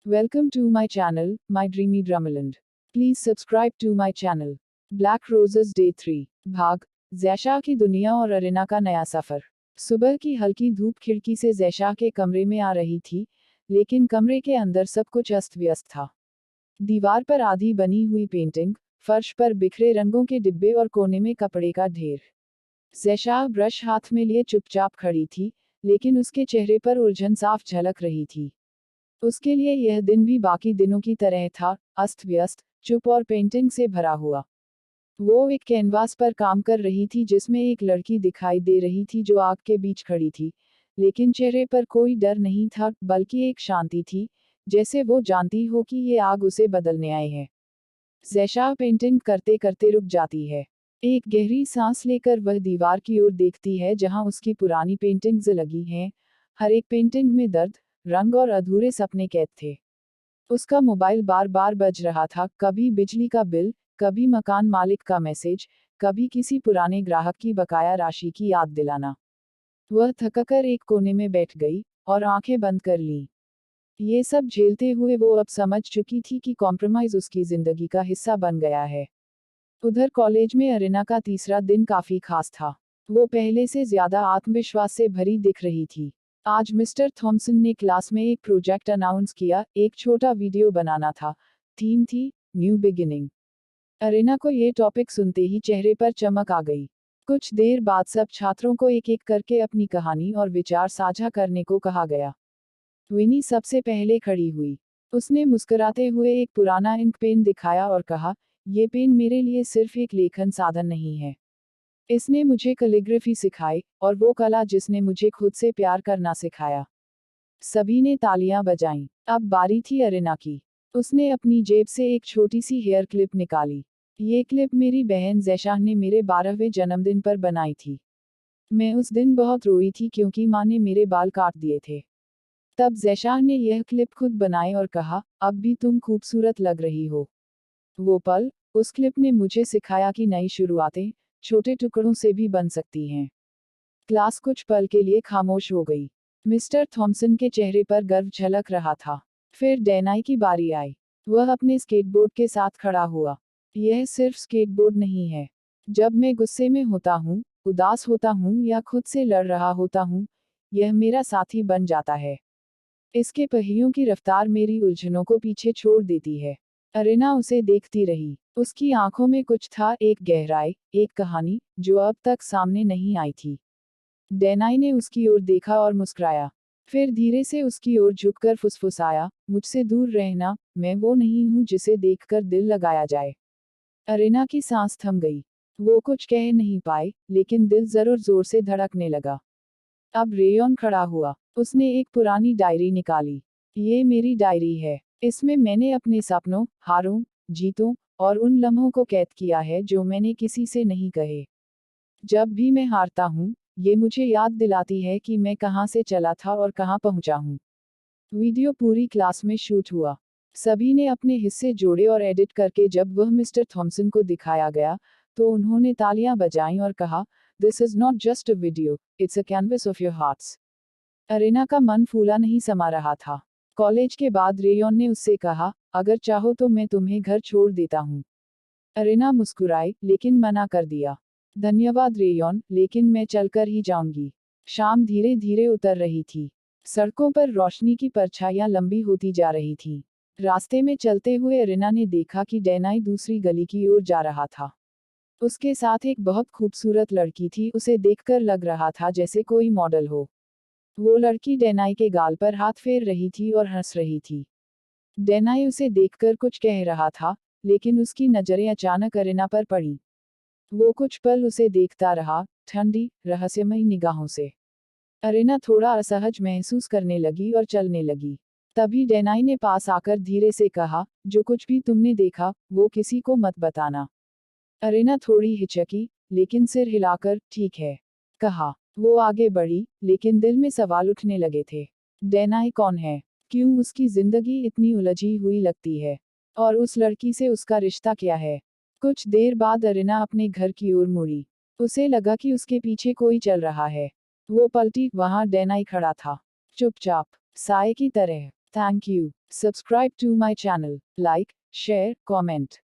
Welcome to my channel, My Dreamy Drummerland. Please subscribe to my channel. Black Roses Day 3 भाग जैशा की दुनिया और arena का नया सफर। सुबह की हल्की धूप खिड़की से जैशा के कमरे में आ रही थी, लेकिन कमरे के अंदर सब कुछ अस्त व्यस्त था। दीवार पर आधी बनी हुई पेंटिंग, फर्श पर बिखरे रंगों के डिब्बे और कोने में कपड़े का ढेर। जैशा ब्रश हाथ में लिए चुपचाप खड़ी थी, लेकिन उसके चेहरे पर उलझन साफ झलक रही थी। उसके लिए यह दिन भी बाकी दिनों की तरह था, अस्त व्यस्त, चुप और पेंटिंग से भरा हुआ। वो एक कैनवास पर काम कर रही थी जिसमें एक लड़की दिखाई दे रही थी जो आग के बीच खड़ी थी, लेकिन चेहरे पर कोई डर नहीं था, बल्कि एक शांति थी, जैसे वो जानती हो कि ये आग उसे बदलने आए है। जैशा पेंटिंग करते करते रुक जाती है। एक गहरी सांस लेकर वह दीवार की ओर देखती है जहां उसकी पुरानी पेंटिंग्स लगी हैं। हर एक पेंटिंग में दर्द, रंग और अधूरे सपने कैद थे। उसका मोबाइल बार बार बज रहा था, कभी बिजली का बिल, कभी मकान मालिक का मैसेज, कभी किसी पुराने ग्राहक की बकाया राशि की याद दिलाना। वह थककर एक कोने में बैठ गई और आंखें बंद कर लीं। ये सब झेलते हुए वो अब समझ चुकी थी कि कॉम्प्रोमाइज उसकी जिंदगी का हिस्सा बन गया है। उधर कॉलेज में अरीना का तीसरा दिन काफी खास था। वो पहले से ज्यादा आत्मविश्वास से भरी दिख रही थी। आज मिस्टर थॉमसन ने क्लास में एक प्रोजेक्ट अनाउंस किया, एक छोटा वीडियो बनाना था। थीम थी न्यू बिगिनिंग। अरीना को ये टॉपिक सुनते ही चेहरे पर चमक आ गई। कुछ देर बाद सब छात्रों को एक एक करके अपनी कहानी और विचार साझा करने को कहा गया। विनी सबसे पहले खड़ी हुई। उसने मुस्कुराते हुए एक पुराना इंक पेन दिखाया और कहा, ये पेन मेरे लिए सिर्फ एक लेखन साधन नहीं है। इसने मुझे कैलीग्राफी सिखाई, और वो कला जिसने मुझे खुद से प्यार करना सिखाया। सभी ने तालियां बजाईं। अब बारी थी अरीना की। उसने अपनी जेब से एक छोटी सी हेयर क्लिप निकाली। ये क्लिप मेरी बहन जैशा ने मेरे 12वें जन्मदिन पर बनाई थी। मैं उस दिन बहुत रोई थी क्योंकि माँ ने मेरे बाल काट दिए थे। तब जैशा ने यह क्लिप खुद बनाई और कहा, अब भी तुम खूबसूरत लग रही हो। वो पल, उस क्लिप ने मुझे सिखाया कि नई शुरुआतें छोटे टुकड़ों से भी बन सकती हैं। क्लास कुछ पल के लिए खामोश हो गई। मिस्टर थॉमसन के चेहरे पर गर्व झलक रहा था। फिर डैनाई की बारी आई। वह अपने स्केटबोर्ड के साथ खड़ा हुआ। यह सिर्फ स्केटबोर्ड नहीं है। जब मैं गुस्से में होता हूँ, उदास होता हूँ या खुद से लड़ रहा होता हूँ, यह मेरा साथी बन जाता है। इसके पहियों की रफ्तार मेरी उलझनों को पीछे छोड़ देती है। अरीना उसे देखती रही। उसकी आंखों में कुछ था, एक गहराई, एक कहानी, जो अब तक सामने नहीं आई थी। डैनाई ने उसकी ओर देखा और मुस्कुराया। फिर धीरे से उसकी ओर झुककर फुसफुसाया, मुझसे दूर रहना, मैं वो नहीं हूँ जिसे देखकर दिल लगाया जाए। अरीना की सांस थम गई। वो कुछ कह नहीं पाई, लेकिन दिल जरूर जोर से धड़कने लगा। अब रेयॉन खड़ा हुआ। उसने एक पुरानी डायरी निकाली। ये मेरी डायरी है। इसमें मैंने अपने सपनों, हारों, जीतों और उन लम्हों को कैद किया है जो मैंने किसी से नहीं कहे। जब भी मैं हारता हूँ, ये मुझे याद दिलाती है कि मैं कहाँ से चला था और कहाँ पहुँचा हूँ। वीडियो पूरी क्लास में शूट हुआ। सभी ने अपने हिस्से जोड़े और एडिट करके जब वह मिस्टर थॉमसन को दिखाया गया, तो उन्होंने तालियां बजाईं और कहा, this is not just a video, it's a canvas of your hearts. Arina का मन फूला नहीं समा रहा था। कॉलेज के बाद रेयॉन ने उससे कहा, अगर चाहो तो मैं तुम्हें घर छोड़ देता हूँ। अरीना मुस्कुराई, लेकिन मना कर दिया। धन्यवाद रेयॉन, लेकिन मैं चलकर ही जाऊंगी। शाम धीरे धीरे उतर रही थी। सड़कों पर रोशनी की परछाइयां लंबी होती जा रही थीं। रास्ते में चलते हुए अरीना ने देखा कि डैनाई दूसरी गली की ओर जा रहा था। उसके साथ एक बहुत खूबसूरत लड़की थी, उसे देखकर लग रहा था जैसे कोई मॉडल हो। वो लड़की डैनाई के गाल पर हाथ फेर रही थी और हंस रही थी। डैनाई उसे देखकर कुछ कह रहा था, लेकिन उसकी नजरें अचानक अरीना पर पड़ी। वो कुछ पल उसे देखता रहा, ठंडी, रहस्यमयी निगाहों से। अरीना थोड़ा असहज महसूस करने लगी और चलने लगी। तभी डैनाई ने पास आकर धीरे से कहा, जो कुछ भी तुमने देखा, वो किसी को मत बताना। अरीना थोड़ी हिचकी, लेकिन सिर हिलाकर, ठीक है, कहा। वो आगे बढ़ी, लेकिन दिल में सवाल उठने लगे थे। डैनाई कौन है? क्यों उसकी जिंदगी इतनी उलझी हुई लगती है? और उस लड़की से उसका रिश्ता क्या है? कुछ देर बाद अरीना अपने घर की ओर मुड़ी। उसे लगा कि उसके पीछे कोई चल रहा है। वो पलटी, वहां डैनाई खड़ा था। चुपचाप, साए की तरह। Thank you. Subscribe to my channel. Like, share, comment.